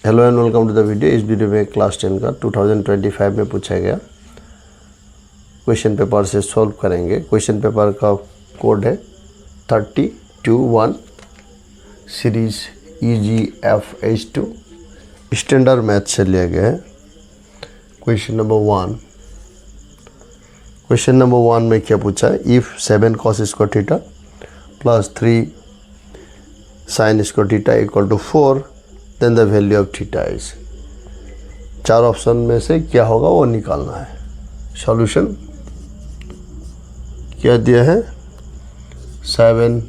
Hello and welcome to the video. इस video में class 10 का 2025 में पूछा गया क्वेश्चन पेपर से सॉल्व करेंगे। क्वेश्चन पेपर का कोड है 3021 सीरीज EGFH2 स्टैंडर्ड मैथ से लिया गया है। क्वेश्चन नंबर 1 में क्या पूछा है? If 7 cos square theta plus 3 sin square theta equal to 4 then the value of theta is. 4 option में से क्या होगा वो निकालना है। सॉल्यूशन क्या दिया है? 7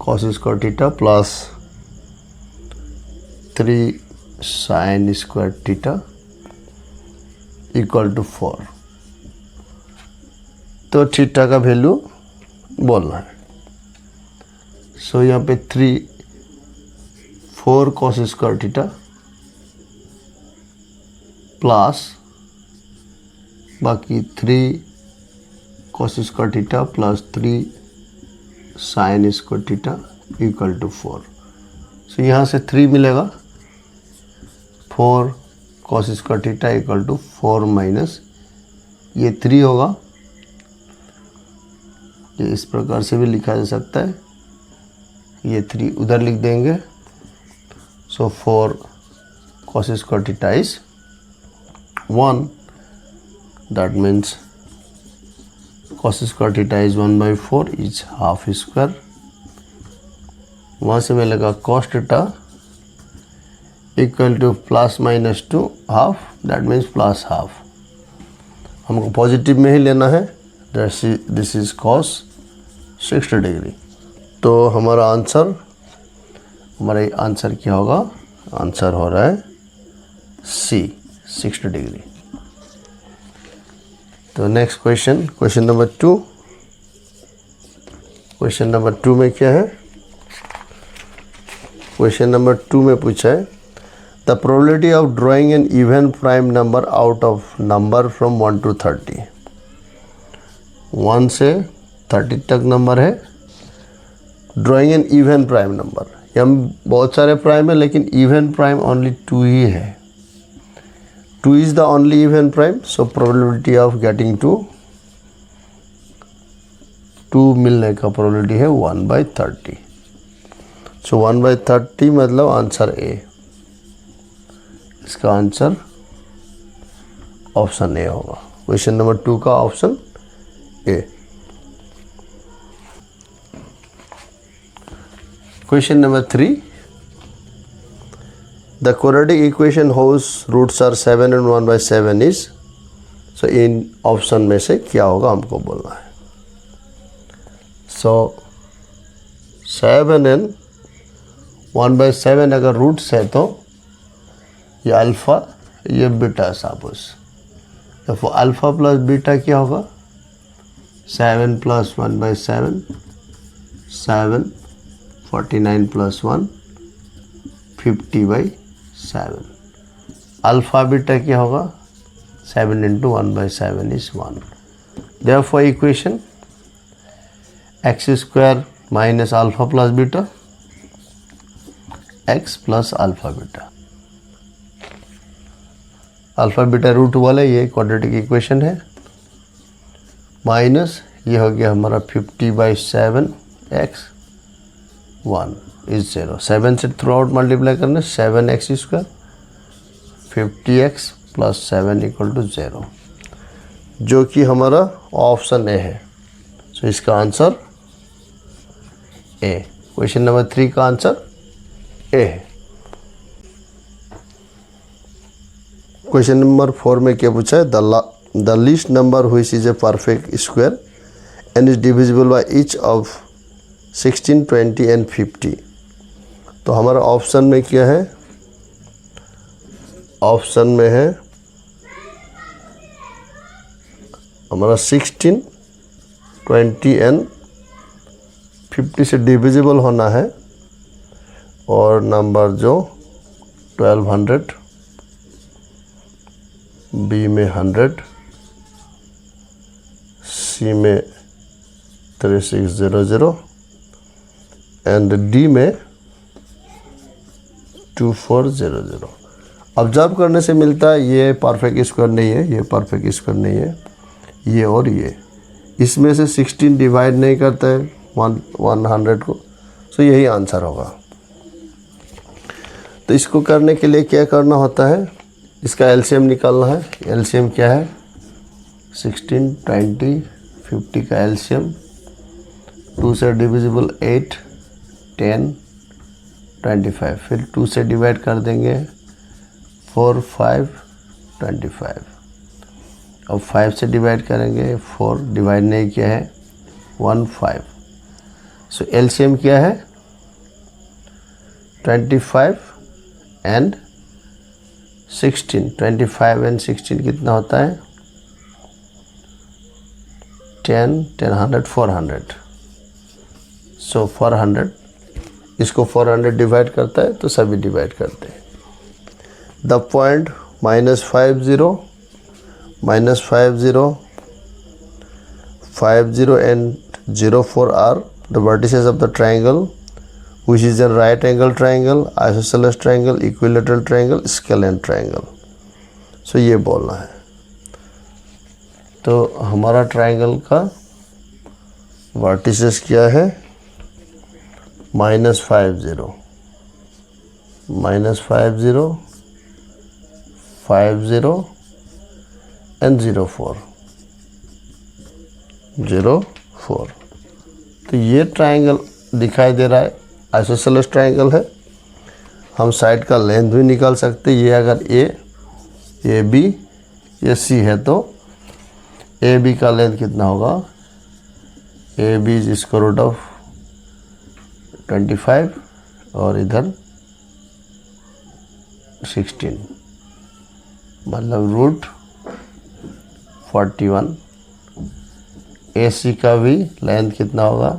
cos square theta plus 3 sin square theta equal to 4। तो थीटा का वैल्यू बोलना है। सो यहाँ पे 4 cos स्क्वायर थीटा प्लस बाकी 3 cos square theta plus 3 sin square theta equal to 4। So यहाँ से 3 मिलेगा, 4 cos square theta equal to 4 minus ये 3 होगा। ये इस प्रकार से भी लिखा जा सकता है, ये 3 उधर लिख देंगे। So 4 cos square theta is 1. That means cos square theta is 1/4 is half square. वहाँ से मिलेगा cos theta equal to plus minus 2 half. That means plus half. हमको पॉजिटिव में ही लेना है। This is cos 60 degree. तो हमारा आंसर क्या होगा? आंसर हो रहा है C 60 डिग्री। तो next question number 2। Question number 2 में क्या है? क्वेश्चन नंबर 2 में पूछा है the probability of drawing an even prime number out of number from 1 to 30। 1 से 30 तक नंबर है। Drawing an even prime number, हम बहुत सारे प्राइम है लेकिन इवन प्राइम ओनली 2 ही है। 2 is the only even prime. So probability of getting 2 मिलने का प्रोबेबिलिटी है 1/30। सो 1/30 मतलब आंसर ए। इसका आंसर ऑप्शन ए होगा। क्वेश्चन नंबर 2 का option A. Question number 3. The quadratic equation whose roots are 7 and 1/7 is। So in option में से क्या होगा हमको बोलना है। So 7 and 1/7 अगर रूट्स है तो ये अल्फ़ा ये बीटा सपोज। तो अल्फ़ा प्लस बीटा क्या होगा? 7 + 1/7 7 49 + 1 50/7। अल्फ़ा बीटा क्या होगा? 7 × 1/7 is 1। Therefore equation x² - alpha plus beta x + alpha beta. Alpha beta root वाले ये क्वाड्रेटिक इक्वेशन है। माइनस ये हो गया हमारा 50/7 x 1 is 0। 7 से थ्रू आउट मल्टीप्लाई करने 7x² 50x + 7 = 0, जो कि हमारा ऑप्शन ए है। सो इसका आंसर ए। क्वेश्चन नंबर 3 का आंसर ए है। क्वेश्चन नंबर 4 में क्या पूछा है? The least number which is a perfect square and is divisible by each of 16, 20 and 50। तो हमारा ऑप्शन में क्या है? ऑप्शन में है हमारा 16, 20 and 50 से डिविजिबल होना है। और नंबर जो 1200, बी में 100, सी में 3600 एंड डी में 2400। ऑब्जर्व करने से मिलता है ये परफेक्ट स्क्वायर नहीं है, ये परफेक्ट स्क्वायर नहीं है, ये और ये इसमें से 16 डिवाइड नहीं करता है 100 को, सो यही आंसर होगा। तो इसको करने के लिए क्या करना होता है, इसका एलसीएम निकालना है। एलसीएम क्या है, 16, 20, 50 का एलसीएम, 2 से डिविजिबल 8, 10, 25, फिर 2 से डिवाइड कर देंगे 4, 5, 25, अब 5 से डिवाइड करेंगे 4, डिवाइड नहीं किया है 1, 5, सो एलसीएम क्या है 25 एंड 16, 25 एंड 16 कितना होता है 10, 100, 400, सो 400, इसको 400 डिवाइड करता है तो सभी डिवाइड करते हैं। The point -50, -50, 50 and 04 are the vertices of the triangle which is a right angle triangle, isosceles triangle, equilateral triangle, scalene triangle। सो ये बोलना है। तो हमारा ट्राइंगल का वर्टिसेस क्या है, -50, -50, 50 एंड 04, 04। तो ये ट्राइंगल दिखाई दे रहा है, आइसोसेलेस ट्राइंगल है। हम साइड का लेंथ भी निकाल सकते हैं। ये अगर ए बी, ये सी है तो ए बी का लेंथ कितना होगा, A B is square root of 25 और इधर 16, मतलब √41। ए सी का भी लेंथ कितना होगा,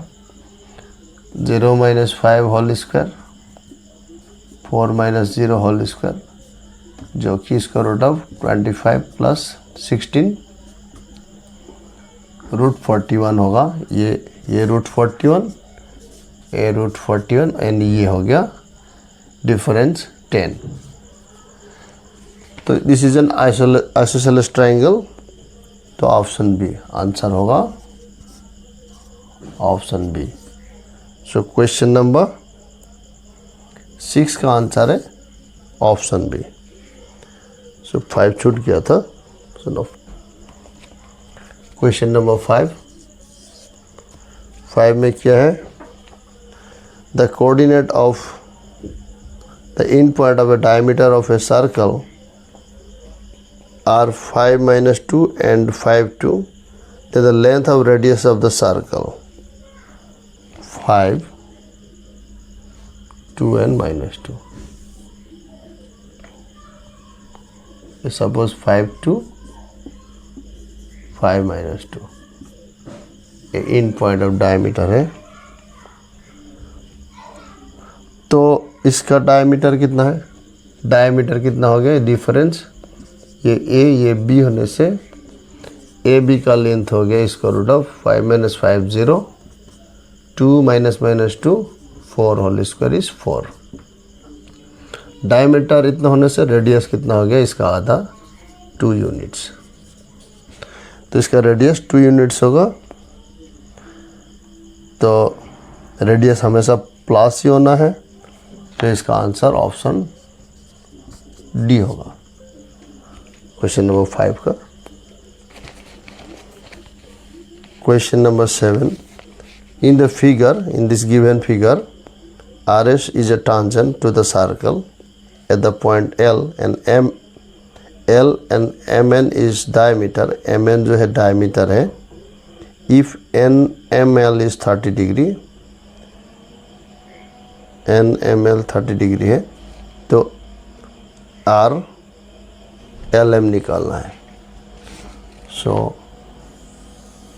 0 - 5 होल स्क्वायर, 4 - 0 होल स्क्वायर, जो कि स्क्वायर रूट ऑफ 25 + 16 √41 होगा। ये √41, ए √41 एंड ये हो गया डिफरेंस 10। तो this is an isosceles triangle. तो ऑप्शन बी आंसर होगा, option B. So question number 6 का आंसर है ऑप्शन बी। सो 5 छूट गया था। सो नो, क्वेश्चन नंबर 5 में क्या है, the coordinate of the end point of A diameter of a circle are 5 - 2 and 5, 2, then the length of radius of the circle 5, 2 and -2. Suppose 5, 2, 5 - 2 in point of diameter है। तो इसका diameter कितना है, diameter कितना हो गया, डिफरेंस ये ए ये बी होने से ए बी का लेंथ हो गया square root of 5 - 5, 0, 2 - 2, 4 whole square is 4। Diameter इतना होने से रेडियस कितना हो गया, इसका आधा 2 यूनिट्स। तो इसका रेडियस 2 यूनिट्स होगा। तो रेडियस हमेशा प्लस ही होना है, तो इसका आंसर ऑप्शन डी होगा क्वेश्चन नंबर 5 का। Question number 7, in the figure, in this given figure, RS is a tangent to the circle at the point L and MN is diameter, MN जो है diameter है। If NML is 30 degree, NML 30 degree है, तो RLM निकालना है। सो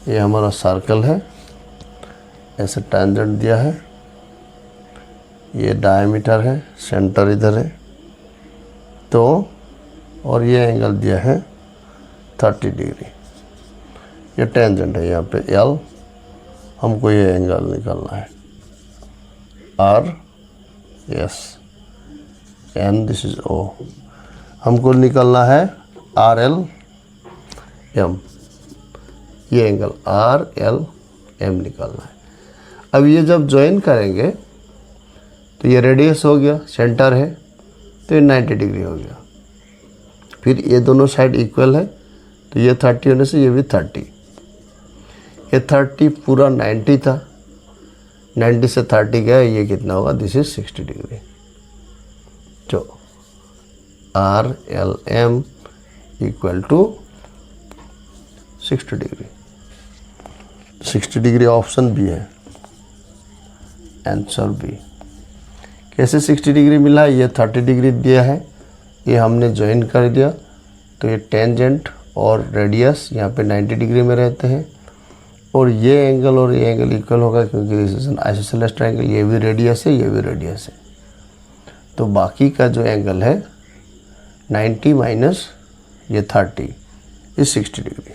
ये हमारा circle है, ऐसे टेंजेंट दिया है, ये डायमीटर है, सेंटर इधर है, तो और ये एंगल दिया है 30 डिग्री, ये टेंजेंट है यहाँ पे L, हमको ये एंगल निकालना है R, yes, N, this is O. हमको निकालना है आर एल एम, ये एंगल आर एल एम निकालना है। अब ये जब ज्वाइन करेंगे तो ये रेडियस हो गया, सेंटर है तो ये 90 डिग्री हो गया। फिर ये दोनों साइड इक्वल है तो ये 30 होने से ये भी 30, ये 30 पूरा 90 था, 90 से 30 गया, ये कितना होगा, दिस इज 60 डिग्री। तो R L M equal to 60 degree. 60 degree option B है, आंसर बी। कैसे 60 डिग्री मिला, ये 30 डिग्री दिया है, ये हमने ज्वाइन कर दिया तो ये टेंजेंट और रेडियस यहाँ पे 90 डिग्री में रहते हैं, और ये एंगल इक्वल होगा क्योंकि this is an isosceles triangle, ये भी रेडियस है, ये भी रेडियस है। तो बाकी का जो एंगल है 90 माइनस ये 30 इज 60 डिग्री।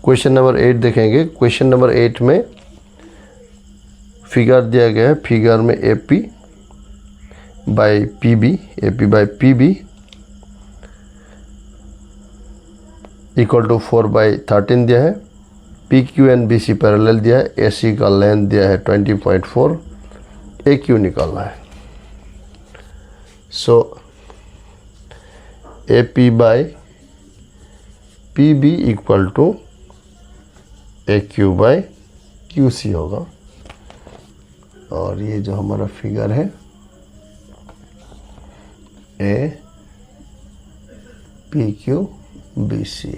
क्वेश्चन नंबर 8 देखेंगे। क्वेश्चन नंबर 8 में फिगर दिया गया है, फिगर में AP by PB, AP by PB equal to 4/13 दिया है। PQ एंड BC पैरेलल दिया है। AC का लेंथ दिया है 20.4, AQ निकालना है। So AP by PB equal to AQ by QC होगा। और ये जो हमारा फिगर है PQ BC।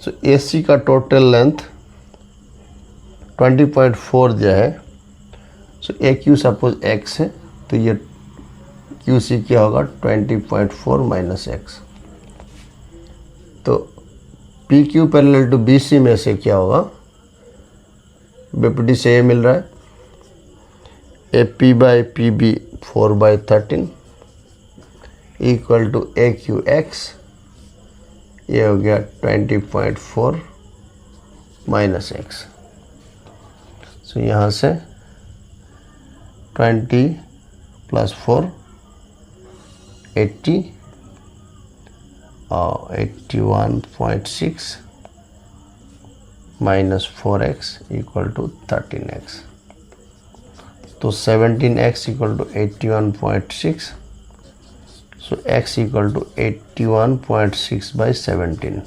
सो AC का टोटल लेंथ 20.4 दिया है। सो AQ सपोज x है तो ये QC क्या होगा, 20.4 माइनस x। तो PQ पैरेलल टू BC में से क्या होगा, BPD से ये मिल रहा है, AP by PB 4/13 equal to AQX, ये हो गया 20.4 माइनस x। सो यहाँ से 20 प्लस 4 80 और 81.6 minus 4x equal to 13x। तो 17x equal to 81.6। So x equal to 81.6 by 17।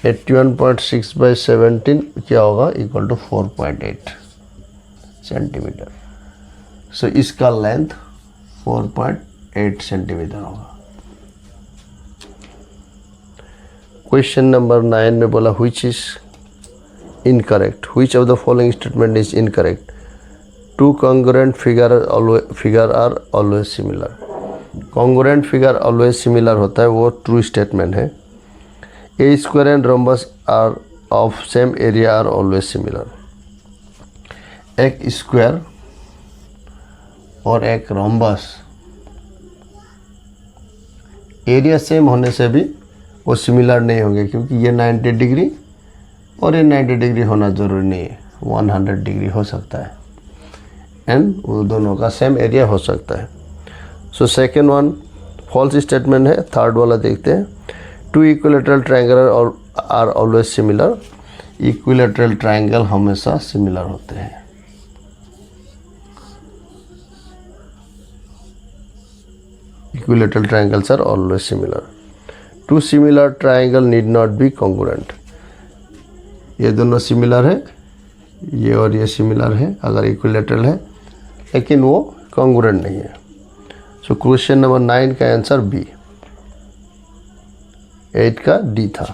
81.6/17 क्या होगा, इक्वल टू 4.8 सेंटीमीटर। सो इसका लेंथ 4.8 सेंटीमीटर होगा। क्वेश्चन नंबर 9 में बोला which is incorrect, which of the following statement is incorrect. Two congruent figure are always similar. Congruent figure always similar होता है, वो ट्रू स्टेटमेंट है। A square and rhombus are of same area are always similar. एक square और एक rhombus area same होने से भी वो सिमिलर नहीं होंगे, क्योंकि ये 90 डिग्री और ये 90 डिग्री होना ज़रूरी नहीं है, 100 डिग्री हो सकता है, एंड वो दोनों का सेम एरिया हो सकता है। So second one false statement है। थर्ड वाला देखते हैं। Two equilateral triangle are always similar. Equilateral triangle हमेशा सिमिलर होते हैं। Equilateral triangles are always similar. Two similar triangle need not be congruent. ये दोनों सिमिलर है, ये और ये सिमिलर है अगर इक्विलेटरल है, लेकिन वो कॉन्ग्रुएंट नहीं है। सो क्वेश्चन नंबर 9 का आंसर बी। 8 का डी था।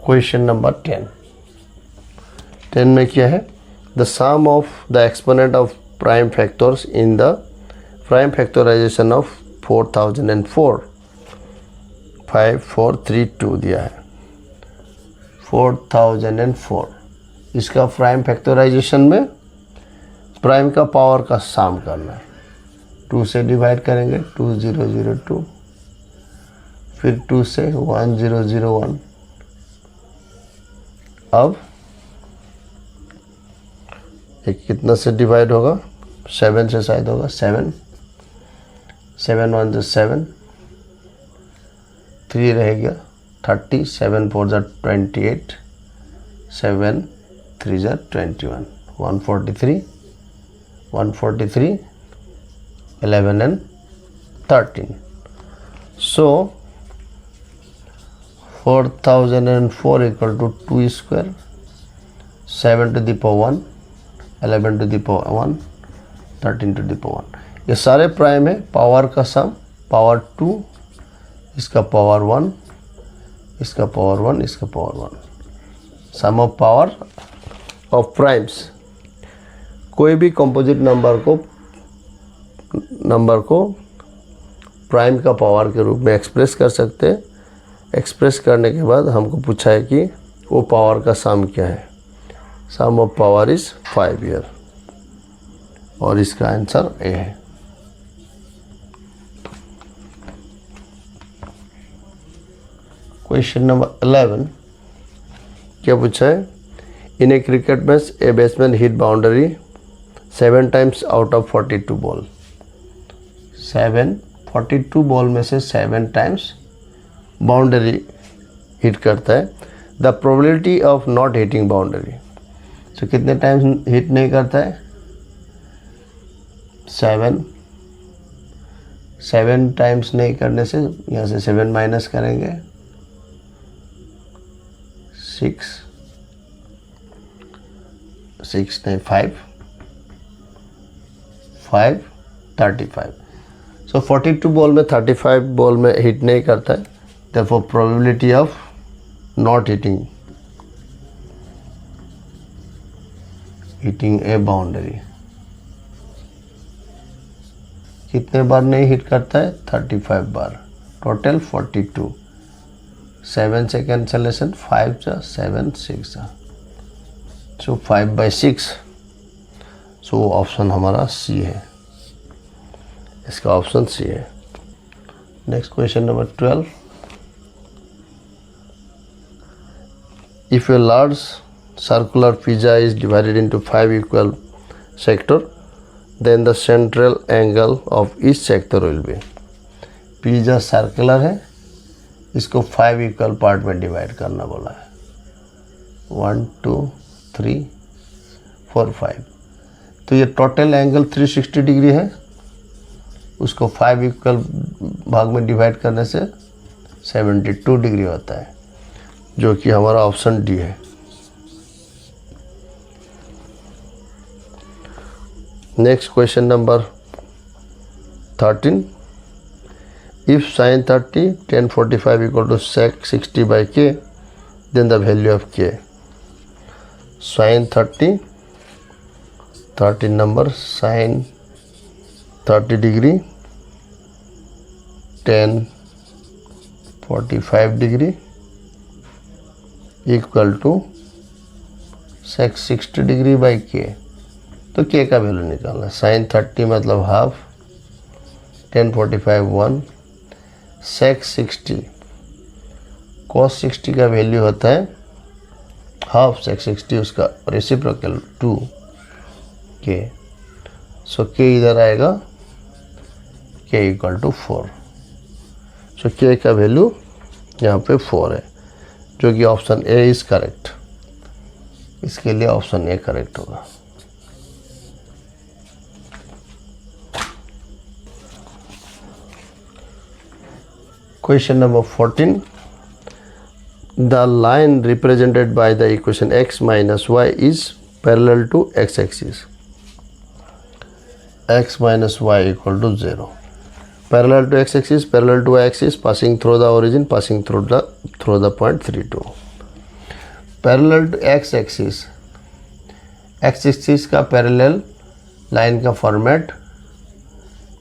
क्वेश्चन नंबर 10 में क्या है, the sum of the exponent of prime factors in the prime factorisation of 4004 5432 दिया है। 4004 इसका प्राइम फैक्टराइजेशन में प्राइम का पावर का सम करना है। 2 से डिवाइड करेंगे, 2002 फिर 2 से 1001। अब एक कितना से डिवाइड होगा, 7 से शायद होगा, 7 7 1 जो 7, 3 रह गया 30, 7 4 जा 28, 7 3 जा 21, 143, 11 and 13. So 4004 equal to 2 square, 7 to the power 1, 11 to the power 1, 13 to the power 1. ये सारे प्राइम है, पावर का सम, पावर 2, इसका पावर 1, इसका पावर 1, इसका power 1, sum of power of primes. कोई भी कंपोजिट नंबर को प्राइम का पावर के रूप में एक्सप्रेस कर सकते हैं। एक्सप्रेस करने के बाद हमको पूछा है कि वो पावर का सम क्या है। सम ऑफ पावर इज 5 ईयर और इसका आंसर ए है। क्वेश्चन नंबर 11 क्या पूछा है, in a cricket match a batsman hit boundary 7 times out of 42 ball. 42 ball में से 7 टाइम्स बाउंड्री हिट करता है। The probability of not hitting boundary, तो कितने टाइम्स हिट नहीं करता है, 7 टाइम्स नहीं करने से यहाँ से 7 माइनस करेंगे, 6 नहीं 5 35। सो 42 बॉल में 35 बॉल में हिट नहीं करता है, therefore probability of not hitting a boundary कितने बार नहीं हिट करता है, 35 बार, टोटल 42, 7 से कैंसलेशन, 5 जा 7 6 जा, सो 5/6। सो ऑप्शन हमारा सी है, इसका ऑप्शन सी है। Next question number 12, if a large circular pizza is divided into 5 equal sectors, then the central angle of each sector will be। Pizza circular है, इसको 5 इक्वल पार्ट में divide करना बोला है, 1 2 3 4 5। तो ये टोटल एंगल 360 डिग्री है, उसको 5 इक्वल भाग में डिवाइड करने से 72 डिग्री होता है, जो कि हमारा ऑप्शन डी है। Next question number 13, if sin 30 tan 45 equal to sec 60/k, then the value of k। sin 13 number, sin 30 degree tan 45 degree equal to sec 60 degree by k. तो के का वैल्यू निकालना, sin 30 मतलब half, tan 45 1, sec 60 cos 60 का value होता है half sec 60, उसका reciprocal 2 के। सो के इधर आएगा, के इक्वल टू 4। सो के का वैल्यू यहाँ पे 4 है, जो कि ऑप्शन ए इज करेक्ट। इसके लिए ऑप्शन ए करेक्ट होगा। Question number 14, the line represented by the equation x minus y is parallel to x axis. x minus y equal to 0, parallel to x axis, parallel to y axis, passing through the origin, passing through the point 32। Parallel to x axis का parallel line का format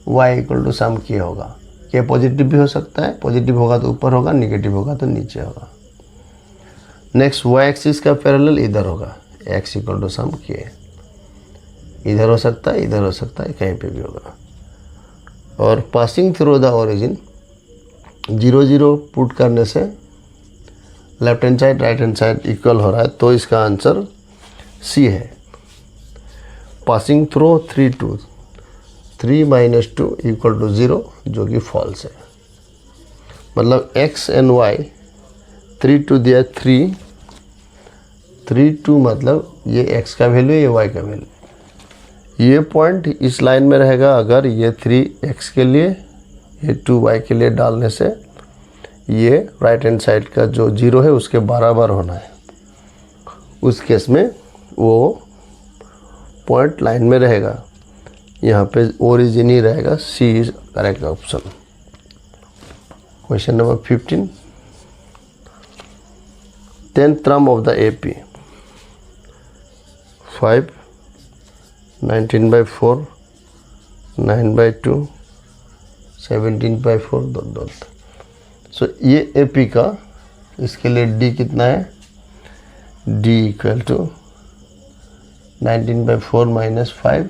y equal to some k होगा। के positive भी हो सकता है, positive होगा तो ऊपर होगा, नेगेटिव होगा तो नीचे होगा। नेक्स्ट y एक्सिस का पैरेलल इधर होगा, x इक्वल टू सम के, इधर हो सकता है, इधर हो सकता है, कहीं पे भी होगा। और passing through the origin, 0 0 put करने से left hand side right hand side equal हो रहा है, तो इसका आंसर सी है। पासिंग थ्रू 3 2, 3 - 2 = 0, जो कि फॉल्स है। मतलब x एंड y 3 2 दिया 3 2 मतलब ये x का वैल्यू, ये y का वैल्यू। ये पॉइंट इस लाइन में रहेगा अगर ये 3x के लिए, ये 2y के लिए डालने से ये राइट हैंड साइड का जो 0 है उसके बराबर होना है। उस केस में वो पॉइंट लाइन में रहेगा, यहाँ पे ओरिजिन ही रहेगा। C is correct option. Question number 15, 10th term of the AP 5, 19/4, 9/2, 17/4 ... सो ये AP का, इसके लिए D कितना है, D = 19/4 - 5,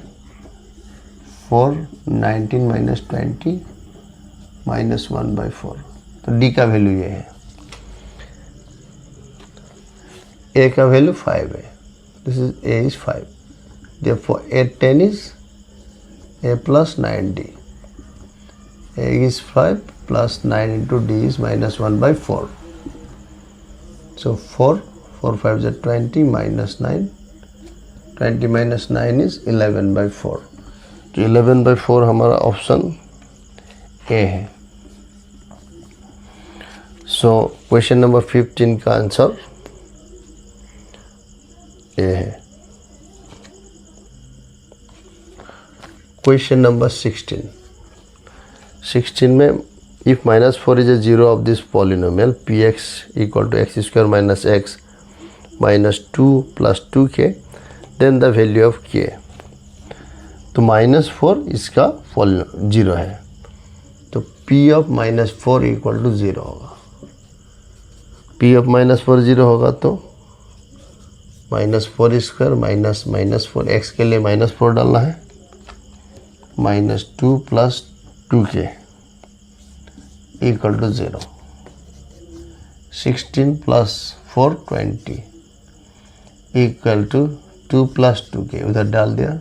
4, 19 - 20 - 1/4। तो D का वैल्यू ये है। A का वैल्यू 5 है, this is A is 5, therefore 8 10 is A + 9D। A is 5 + 9 × D is -1/4। So 4 5 is 20 - 9, 20 - 9 is 11/4। तो 11/4 हमारा ऑप्शन A है। सो क्वेश्चन नंबर 15 का आंसर A है। क्वेश्चन नंबर 16 में if -4 is a zero of this polynomial px = x² - x - 2 + 2k, then the value of k। तो -4 इसका polynomial 0 है, तो p of -4 = 0 होगा। p of -4 0 होगा तो -4² -4 x के लिए -4 डालना है, -2 + 2k = 0। 16 + 4 20 = 2 + 2k, उधर डाल दिया।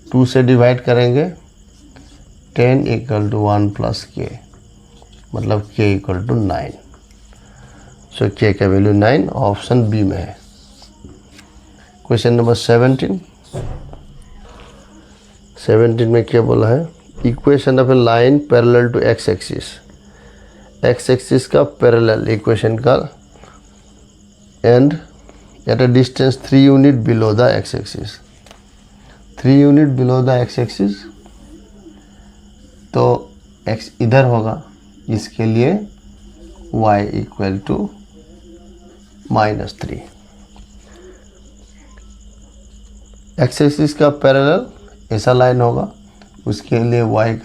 2 से डिवाइड करेंगे, 10 = 1 + k, मतलब k = 9। सो k का वैल्यू 9 ऑप्शन बी में है। क्वेश्चन नंबर 17 में क्या बोला है, equation of a line parallel to x axis. x axis का पैरेलल इक्वेशन का and at a distance 3 unit below the x axis. 3 unit below the x axis, तो x इधर होगा, इसके लिए y = -3। x एक्सिस का पैरेलल ऐसा line होगा, उसके लिए y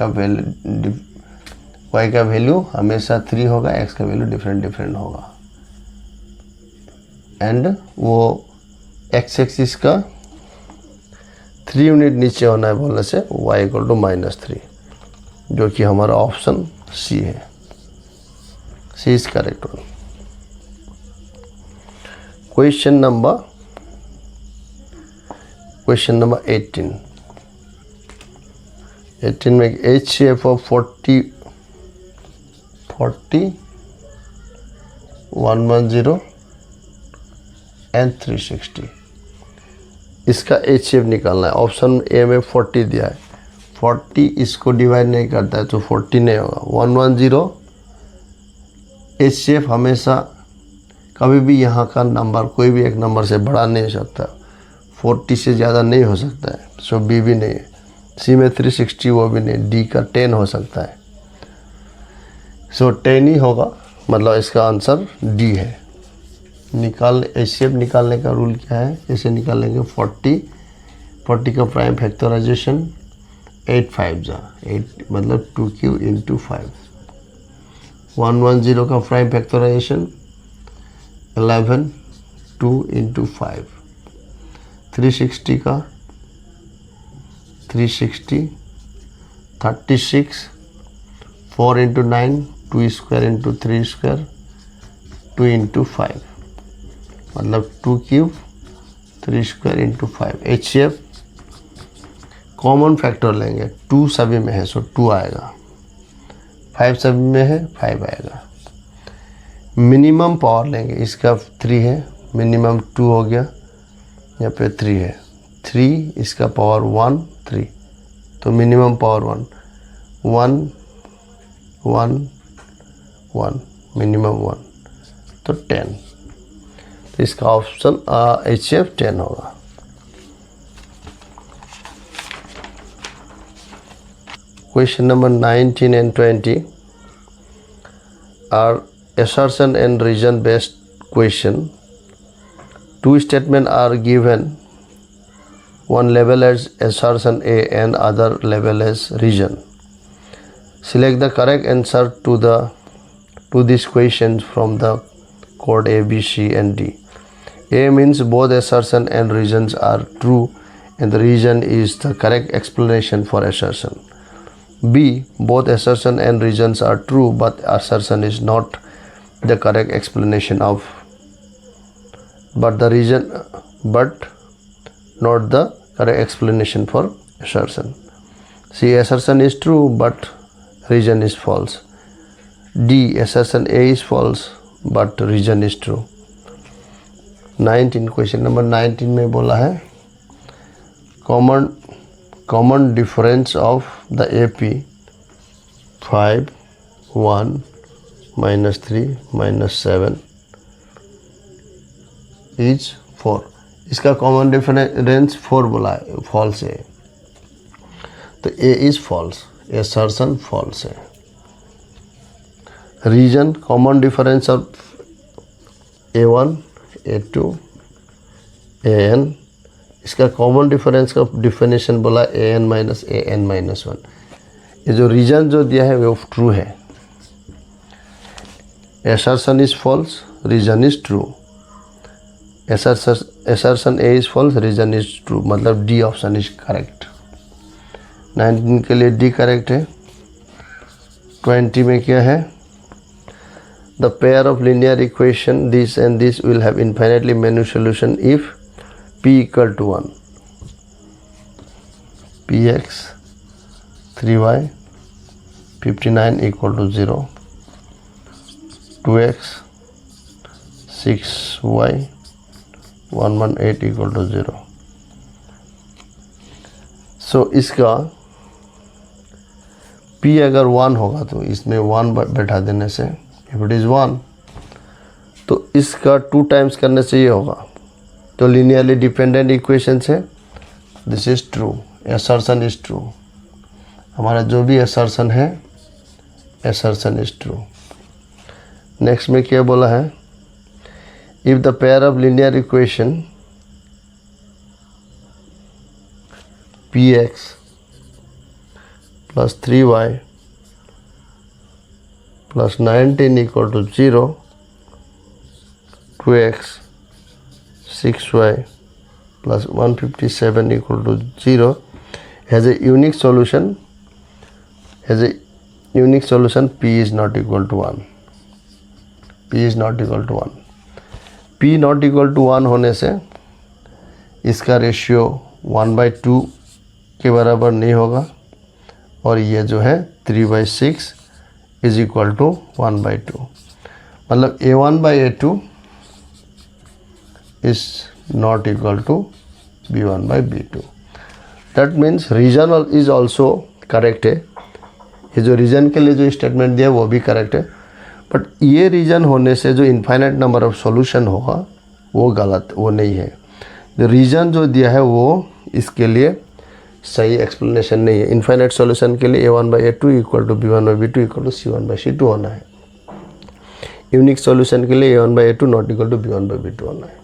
का वैल्यू हमेशा 3 होगा, x का वैल्यू डिफरेंट होगा। एंड वो x एक्सिस का 3 यूनिट नीचे होना है बोलने से y = -3, जो कि हमारा ऑप्शन सी है। C is correct one. Question number 18 में HCF of 40 110 and 360, इसका HCF निकालना है। ऑप्शन ए में 40 दिया है, 40 इसको डिवाइड नहीं करता है तो 40 नहीं होगा। 110 HCF हमेशा कभी भी यहाँ का नंबर कोई भी एक नंबर से बढ़ा नहीं सकता, 40 से ज़्यादा नहीं हो सकता है। सो बी भी नहीं है। सी में 360 वो भी नहीं, डी का 10 हो सकता है। सो 10 ही होगा, मतलब इसका आंसर डी है। HCF निकालने का रूल क्या है, ऐसे निकालेंगे 40 का प्राइम फैक्टराइजेशन 8 5 8 मतलब 2q × 5। 110 का प्राइम फैक्टराइजेशन 11 2 × 5। 360 का 360 36 4 × 9 2 स्क्वायर इंटू 3 स्क्वायर 2 इंटू 5, मतलब 2 cube 3 square into 5। HCF common factor लेंगे, 2 सभी में है सो 2 आएगा, 5 सभी में है 5 आएगा। मिनिमम पावर लेंगे, इसका 3 है, मिनिमम 2 हो गया, यहाँ पे 3 है, 3 इसका पावर 1 3, तो मिनिमम पावर 1 1 1 1, मिनिमम 1, तो 10। तो इसका ऑप्शन HCF 10 होगा। Question number 19 and 20 are assertion and reason based question. Two statements are given, one label as assertion A and other label as reason. Select the correct answer to these questions from the code A, B, C and D. A means both assertion and reasons are true and the reason is the correct explanation for assertion. B, both assertion and reasons are true but assertion is not the correct explanation of but not the correct explanation for assertion. C, assertion is true but reason is false. D, assertion A is false but reason is true. 19, question number 19 में बोला है common difference of the AP 5 1 minus 3 minus 7 is 4। इसका common difference 4 बोला है, false है, तो A is false, assertion false है। Reason common difference of A1 A2 AN, इसका कॉमन डिफरेंस का डिफिनेशन बोला AN माइनस AN माइनस 1। ये जो रीजन जो दिया है वो ट्रू है, assertion is false, reason is true, assertion A is false, reason is true, मतलब D ऑप्शन इज करेक्ट। 19 के लिए D करेक्ट है। 20 में क्या है, the pair of linear equation this and this will have infinitely many solution if P equal to 1, Px 3y 59 equal to 0, 2x 6y 118 equal to 0। सो इसका P अगर 1 होगा तो इसमें 1 बैठा देने से, इफ इट इज़ 1 तो इसका 2 टाइम्स करने से ये होगा, तो लीनियरली डिपेंडेंट इक्वेशंस है, this is true, assertion is true, हमारा जो भी असर्शन है असर्शन इज ट्रू। नेक्स्ट में क्या बोला है, if the pair of linear equation Px plus 3y plus 19 equal to 0, 2x 6y plus 157 equal to 0 has a unique solution, P is not equal to 1, P is not equal to 1। P not equal to 1 होने से इसका ratio 1/2 के बराबर नहीं होगा और ये जो है 3/6 इज इक्वल टू 1/2, मतलब A1/A2 is not equal to B1/B2। That means region is also correct है, ये जो रीजन के लिए जो स्टेटमेंट दिया वो भी करेक्ट है, बट ये रीजन होने से जो इनफाइनाइट नंबर ऑफ सॉल्यूशन होगा वो गलत, वो नहीं है। जो रीजन जो दिया है वो इसके लिए सही एक्सप्लेनेशन नहीं है। इनफाइनाइट सॉल्यूशन के लिए A1/A2 equal to B1/B2 equal to C1/C2 होना है, यूनिक सॉल्यूशन के लिए A1/A2 not equal to B1/B2 होना है।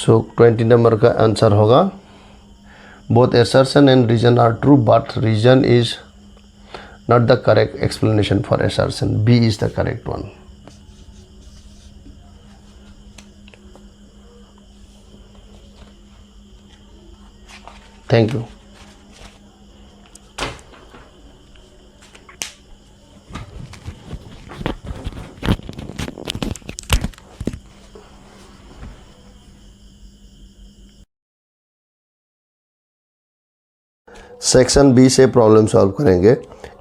सो 20 नंबर का आंसर होगा both assertion and reason are true but reason is not the correct explanation for assertion, B is the correct one। Thank you। Section B से problem solve करेंगे।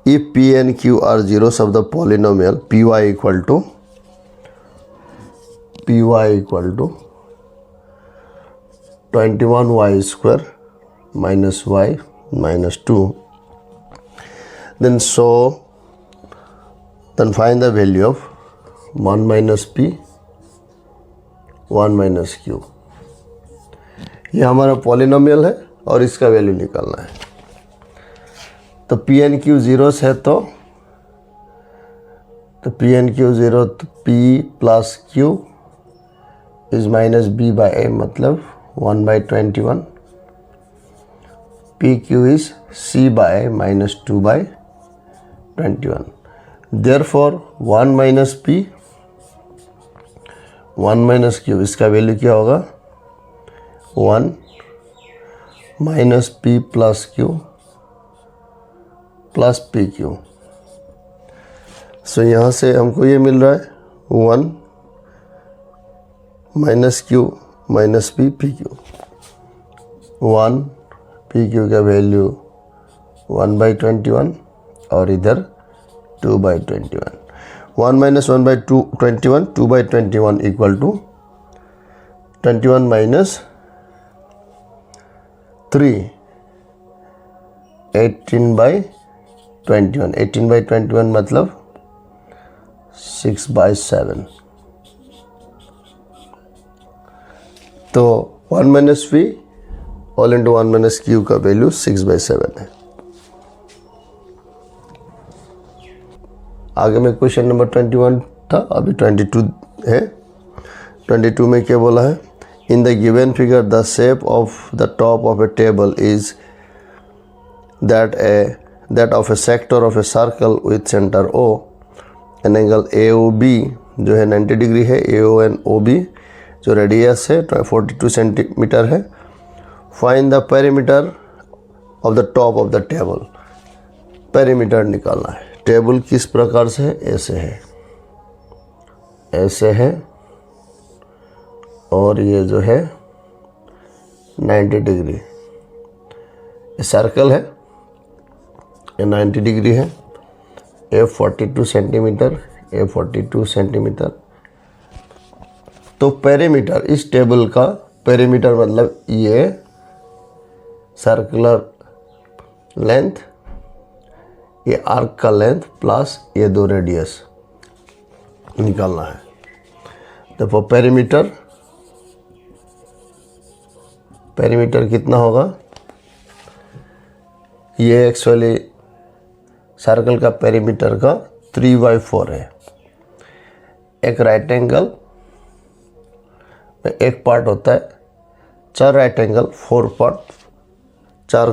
If P and Q are zeros of the polynomial P y equal to 21y square minus y minus 2, then find the value of 1 minus p 1 minus q। ये हमारा polynomial है और इसका value निकालना है। तो P and Q zeros है तो पी एन क्यू जीरो, तो P plus Q is minus B by A, मतलब 1/21। P Q is C by minus 2/21। Therefore 1 minus P 1 minus Q, इसका वैल्यू क्या होगा 1 minus P plus Q plus P Q. So यहाँ से हमको ये मिल रहा है 1 minus Q minus P P Q. 1 P Q का वैल्यू 1/21 और इधर 2/21। 1 माइनस 1/21 2/21 इक्वल टू 21 माइनस 3 18/21। 18/21 मतलब 6/7। तो 1 minus P all into 1 minus Q का वैल्यू 6/7 है। आगे में क्वेश्चन नंबर 21 था, अभी 22 है। 22 में क्या बोला है, in the given figure the shape of the top of a table is that of a sector of a circle with centre O and angle A O B जो है 90 डिग्री है। A O and O B जो radius है 42 centimetre है। Find the perimeter of the top of the table. Perimeter निकालना है। Table किस प्रकार से है, ऐसे है और ये जो है 90 डिग्री। ये सर्कल है, ये 90 डिग्री है। ए 42 सेंटीमीटर, ए 42 सेंटीमीटर। तो पेरीमीटर, इस टेबल का पेरीमीटर मतलब ये सर्कुलर लेंथ, ये आर्क का लेंथ प्लस ये 2 रेडियस निकालना है। तो पेरीमीटर कितना होगा, ये एक्चुअली सर्कल का पेरीमीटर का 3/4 है। एक राइट एंगल में एक पार्ट होता है, 4 राइट एंगल 4 पार्ट, 4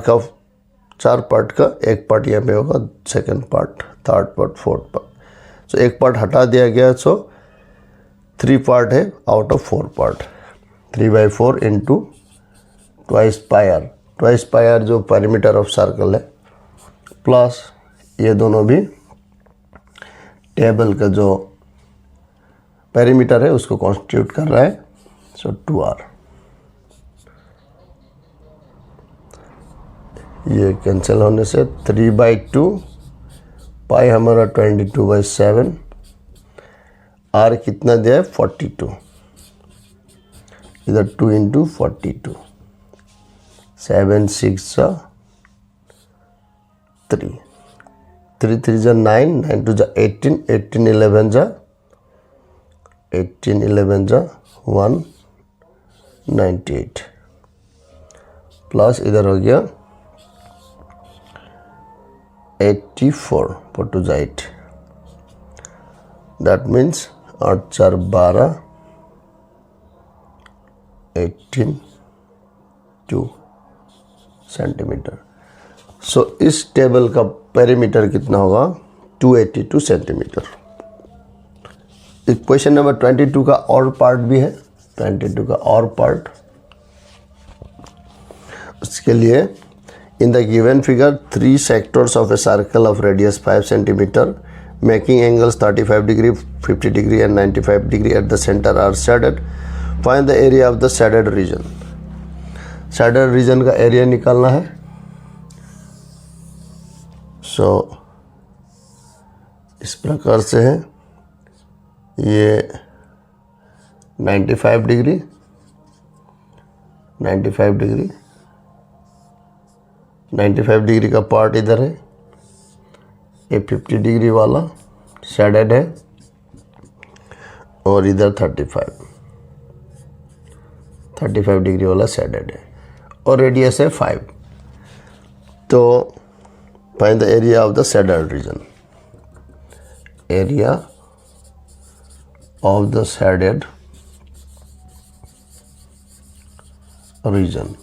पार्ट का एक पार्ट यहाँ पे होगा, second part, third part, fourth part. So एक पार्ट हटा दिया गया, सो 3 पार्ट है out of 4 part. 3/4 into twice pi r जो पेरीमीटर ऑफ सर्कल है, प्लस ये दोनों भी टेबल का जो पेरीमीटर है उसको कॉन्स्टिट्यूट कर रहा है। सो 2r। ये कैंसिल होने से 3/2 पाई हमारा 22/7। r कितना दिया है 42, इधर 2 इंटू 42, 7 6 3, 3 3 जा 9, 9 2 जा 18, 18 11 जा 198 प्लस इधर हो गया 84, 4 2 जा 8। That means 8 4 12, 18 centimetre. सो इस टेबल का पेरीमीटर कितना होगा 282 सेंटीमीटर। क्वेश्चन नंबर 22 का और पार्ट भी है, 22 का और पार्ट। उसके लिए in the given figure 3 sectors of a circle of radius 5 centimetre making angles 35 degree, 50 degree and 95 degree at the centre are shaded. Find the area of the shaded region. Shaded region का area निकालना है। So इस प्रकार से है, ये 95 degree, 95 degree, 95 degree का part इधर है, ये 50 डिग्री वाला शेडेड है और इधर 35 डिग्री वाला शेडेड है और रेडियस है 5। तो find the area of the shaded reason, area of the shaded reason,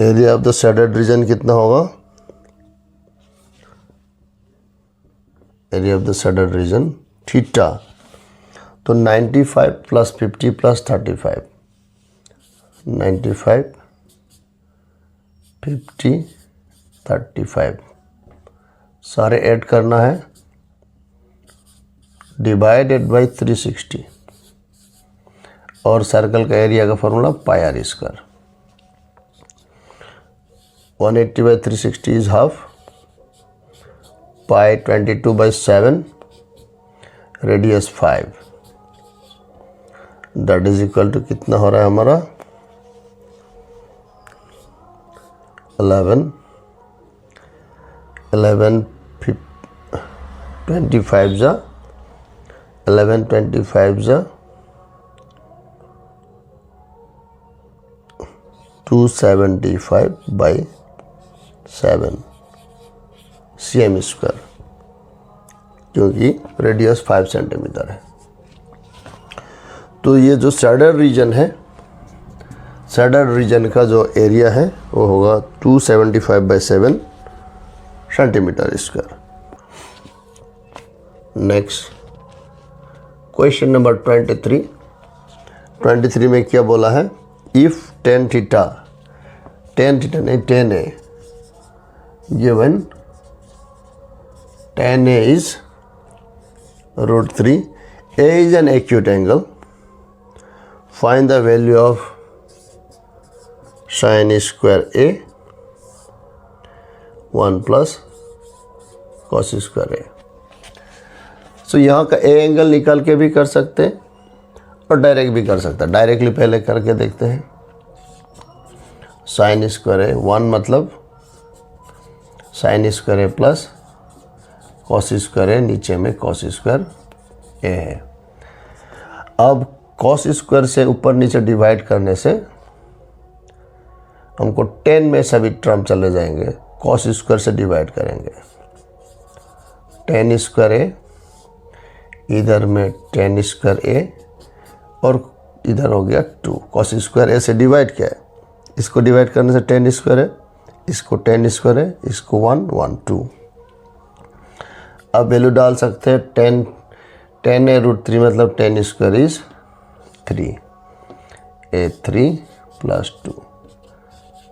area of the shaded reason कितना होगा, area of the shaded reason theta, तो 95 प्लस 50 प्लस 35, 95 50 35 सारे ऐड करना है, डिवाइडेड बाई 360 और सर्कल का एरिया का formula pi r square. 180 by 360 is half, pi 22 by 7, radius 5, that is equal to कितना हो रहा है हमारा 11 25 जा 11 25 जा 275 बाई 7 cm स्क्वायर, क्योंकि रेडियस 5 सेंटीमीटर है। तो ये जो शेडेड रीजन है, शेडेड रीजन का जो एरिया है वो होगा 275 by 7 centimetre square. Next question number 23 में क्या बोला है, इफ tan थीटा नहीं tan A given tan A is √3, A is an acute angle, find the value of sin square A 1 plus cos square A। सो यहाँ का A angle निकाल के भी कर सकते हैं और डायरेक्ट भी कर सकते हैं। डायरेक्टली पहले करके देखते हैं। साइन स्क्वायर ए 1 मतलब साइन स्क्वायर ए प्लस कॉस स्क्वायर ए, नीचे में कॉस स्क्वायर ए है। अब कॉस स्क्वायर से ऊपर नीचे डिवाइड करने से हमको 10 में सभी टर्म चले जाएंगे, कॉस स्क्वायर से डिवाइड करेंगे। 10 स्क्वायर ए, इधर में 10 स्क्वायर ए और इधर हो गया 2। कॉस स्क्वायर ए से डिवाइड किया है, इसको डिवाइड करने से 10 स्क्वायर है, इसको 10 स्क्वायर है, इसको 1 1 2। अब वैल्यू डाल सकते हैं। 10 ए √3 मतलब 10 स्क्वायर इज 3, ए 3 प्लस 2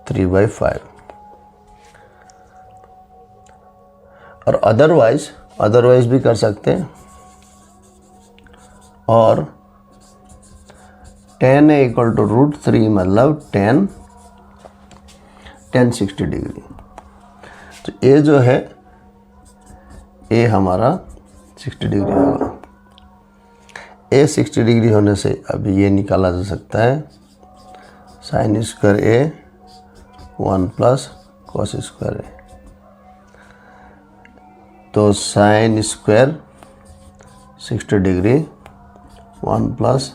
3/5। और अदरवाइज भी कर सकते हैं। और 10 ए इक्वल टू √3 मतलब 10 60 डिग्री। तो ए जो है, ए हमारा 60 डिग्री होगा। ए 60 डिग्री होने से अभी ये निकाला जा सकता है, sine square A 1 plus cos square A. तो sine square 60 degree 1 plus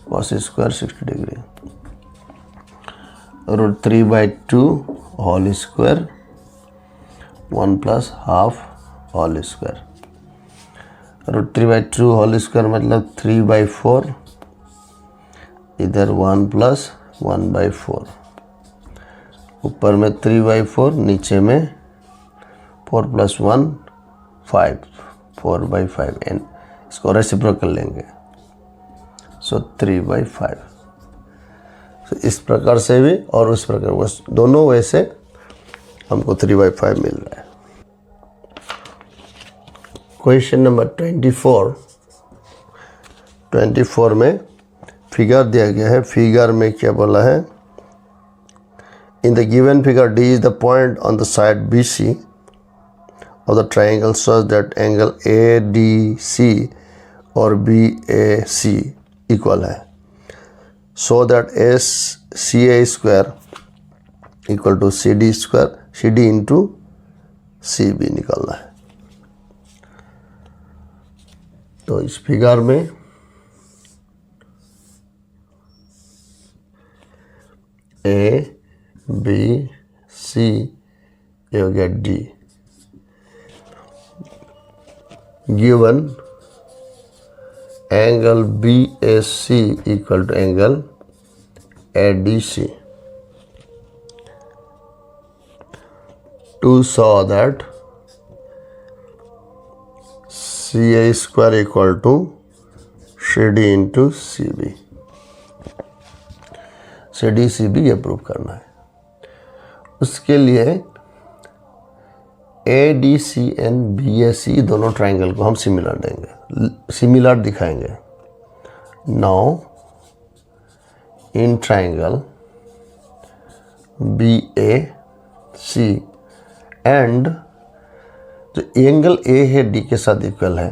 cos square 60 degree, √3/2 whole square 1 plus half whole square. √3/2 whole square मतलब 3/4, इधर 1 प्लस 1/4, ऊपर में 3/4, नीचे में 4 प्लस 1 5, 4/5 एंड इसको रेसिप्रोकल लेंगे, सो 3/5। तो इस प्रकार से भी और उस प्रकार, बस दोनों वे से हमको 3/5 मिल रहा है। क्वेश्चन नंबर 24 में फिगर दिया गया है। फिगर में क्या बोला है, In the given figure, D is the point on the side BC of the triangle such that angle ADC और BAC इक्वल है, so that SCA square equal to CD square CD into CB निकालना है। तो इस figure में ABC ये हो गया D, given angle BAC equal to angle ADC to show that CA square equal to CD into CB, CD CB ये prove करना है। उसके लिए ADCN BAC दोनों ट्राइंगल को हम सिमिलर देंगे, सिमिलर दिखाएंगे। Now in triangle BAC and जो एंगल A है D के साथ इक्वल है,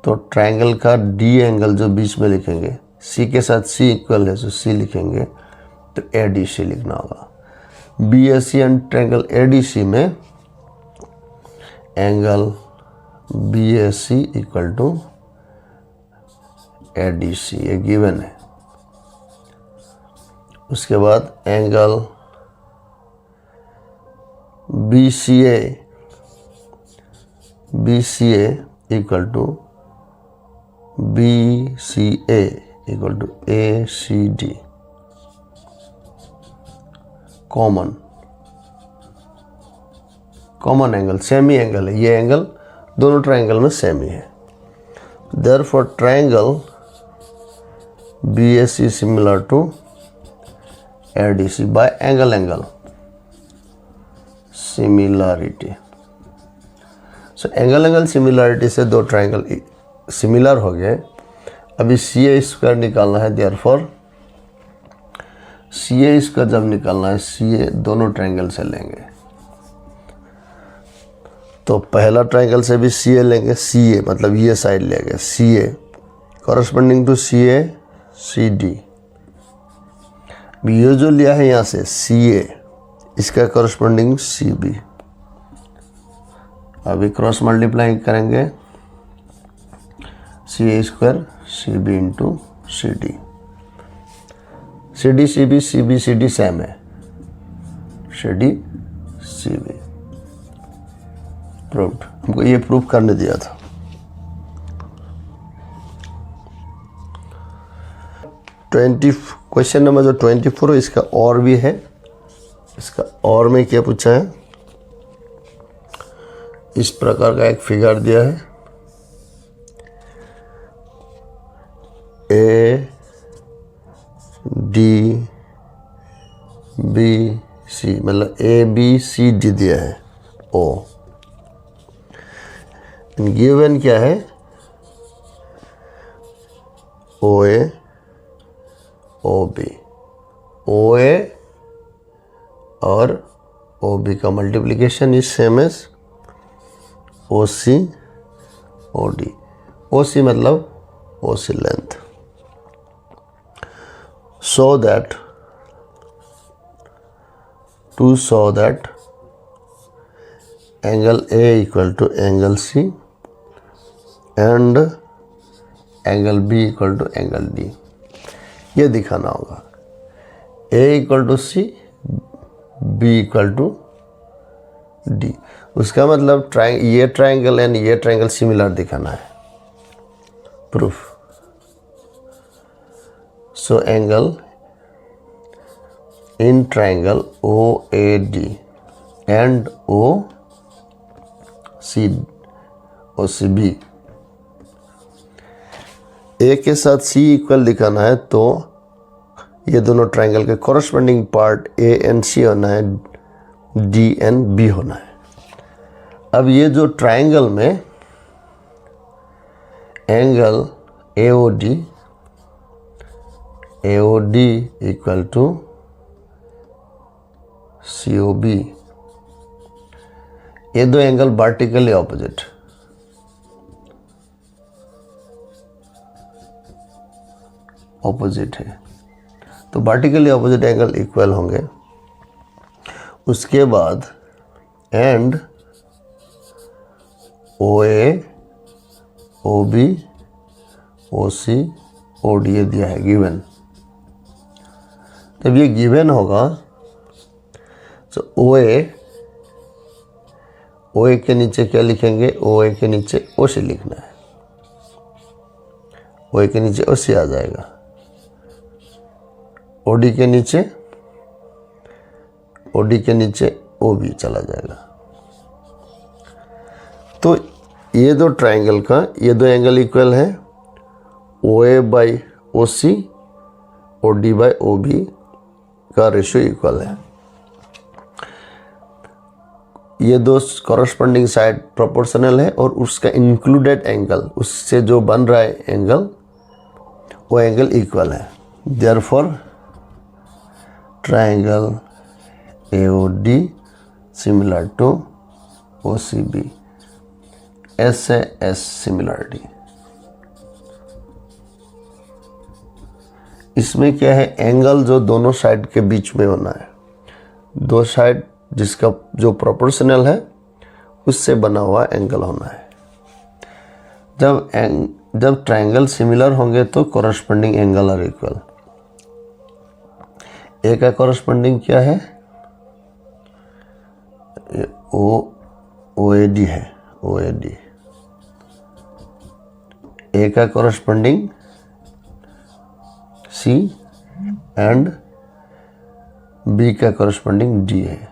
तो ट्राइंगल का D एंगल जो बीच में लिखेंगे, C के साथ C इक्वल है तो C लिखेंगे, तो ADC लिखना होगा। BAC एंड ट्राइंगल ADC में angle BAC equal to ADC ये गिवन है। उसके बाद angle BCA equal to BCA equal to ACD, common angle, same angle है, ये एंगल दोनों ट्राइंगल में सेमी है। Therefore triangle BAC similar to ADC by angle similarity. So angle similarity से दो ट्राइंगल सिमिलर हो गए। अभी CA स्क्वायर निकालना है, देयरफॉर CA स्क्वायर जब निकालना है CA दोनों ट्राइंगल से लेंगे, तो पहला ट्राइंगल से भी CA लेंगे, CA मतलब ये साइड लेंगे CA corresponding to CA CD। ये जो लिया है यहाँ से CA इसका कॉरस्पॉन्डिंग CB, अभी क्रॉस मल्टीप्लाई करेंगे CA square CB into CD, CD CB CB CD same है, CD CB प्रूव्ड। हमको ये प्रूव करने दिया था। क्वेश्चन नंबर जो 24 इसका और भी है, इसका और में क्या पूछा है, इस प्रकार का एक फिगर दिया है, ADBC मतलब ABCD दिया है O, गिवन क्या है OA OB, OA और OB का multiplication is same as OC OD, OC मतलब OC length, so that to show that angle A equal to angle C and angle B equal to angle D, ये दिखाना होगा। A equal to C, B equal to D, उसका मतलब ये triangle and ये triangle similar दिखाना है, proof. So angle in triangle OAD and OCB, A के साथ C इक्वल दिखाना है, तो ये दोनों ट्राइंगल के corresponding part A and C होना है, D एंड B होना है। अब ये जो ट्राइंगल में angle AOD equal to COB, ये दो एंगल वर्टिकली ऑपोजिट, है, तो वर्टिकली ऑपोजिट एंगल इक्वल होंगे। उसके बाद and OA, OB, OC, OD ये दिया है गिवन। जब ये गिवन होगा तो OA के नीचे क्या लिखेंगे, OA के नीचे OC लिखना है, OA के नीचे OC आ जाएगा, OD के नीचे OB चला जाएगा। तो ये दो ट्राइंगल का ये दो एंगल इक्वल है, OA बाई OC और D बाई OB का रेशियो इक्वल है। ये दो कॉरस्पॉन्डिंग साइड प्रोपोर्शनल है और उसका इंक्लूडेड एंगल, उससे जो बन रहा है एंगल, वो एंगल इक्वल है। Therefore triangle AOD similar to OCB, SAS similarity. इसमें क्या है, एंगल जो दोनों साइड के बीच में होना है, दो साइड जिसका जो प्रोपोर्शनल है उससे बना हुआ एंगल होना है। जब ट्राइंगल सिमिलर होंगे तो कॉरस्पॉन्डिंग एंगल आर इक्वल। ए का कॉरस्पॉन्डिंग क्या है, OAD है, OAD। ए का कॉरस्पॉन्डिंग C एंड B का कॉरस्पॉन्डिंग D है।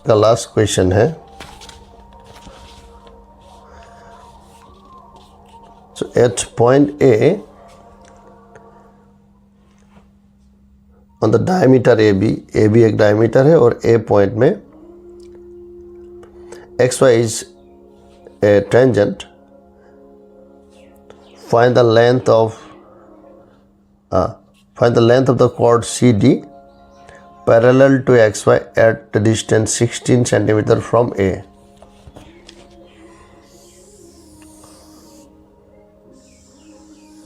The last question है, so at point A on the diameter AB एक diameter है और A point में XY is a tangent, find the length of the chord CD parallel to XY at the distance 16 cm from A।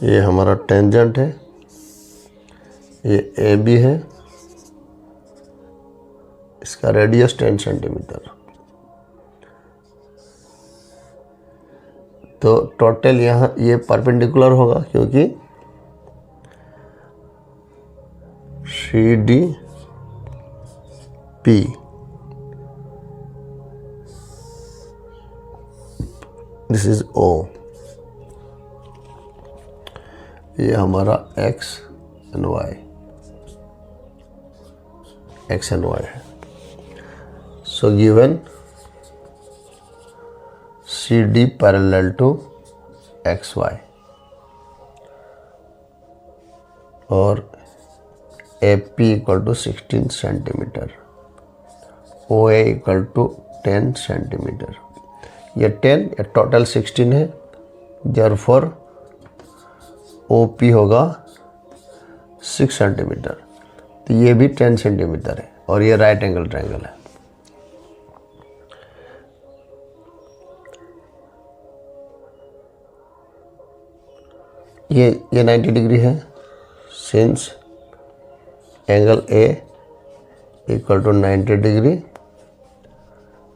ये हमारा tangent है, ये AB है, इसका रेडियस 10 सेंटीमीटर। तो टोटल यहाँ ये परपेंडिकुलर होगा क्योंकि CD P this is O, ये हमारा X एंड Y है। सो given CD parallel to XY और AP equal to 16 centimetre, OA equal to 10 centimetre. ये 10 या टोटल 16 है, देयरफॉर OP होगा 6 सेंटीमीटर। तो ये भी 10 सेंटीमीटर है और ये राइट एंगल ट्रायंगल है। ये 90 डिग्री है, since angle A equal to 90 degree,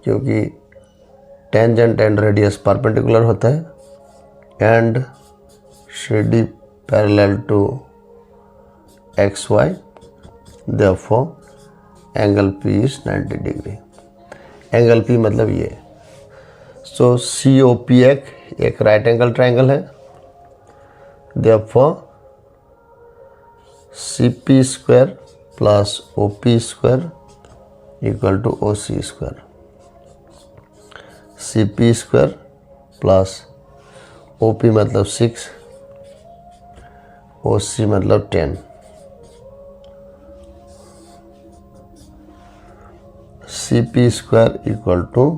क्योंकि टेंजेंट एंड रेडियस परपेंडिकुलर होता है, and CD parallel to XY, therefore angle P is 90 degree. Angle P मतलब ये। सो COP एक राइट एंगल ट्रायंगल है, therefore CP square plus OP square equal to OC square. CP square plus OP मतलब 6, OC मतलब 10। CP square equal to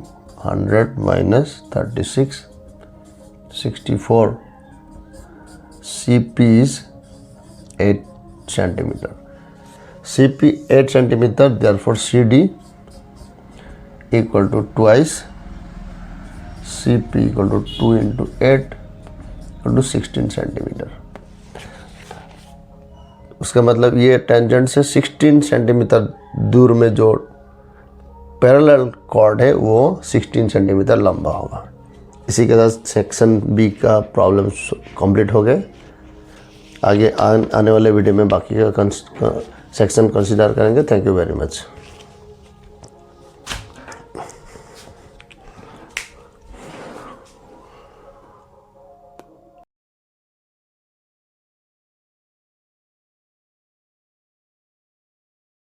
100 minus 36, 64। CP is 8 centimeter. CP 8 centimeter, therefore CD equal to twice CP equal to 2 into 8 equal to 16 centimetre. उसका मतलब ये tangent से 16 centimetre दूर में जो parallel cord है वो 16 सेंटीमीटर लंबा होगा. इसी के साथ सेक्शन बी का प्रॉब्लम कंप्लीट हो गए. आगे आने वाले वीडियो में बाकी का सेक्शन कंसीडर करेंगे. Thank you very much.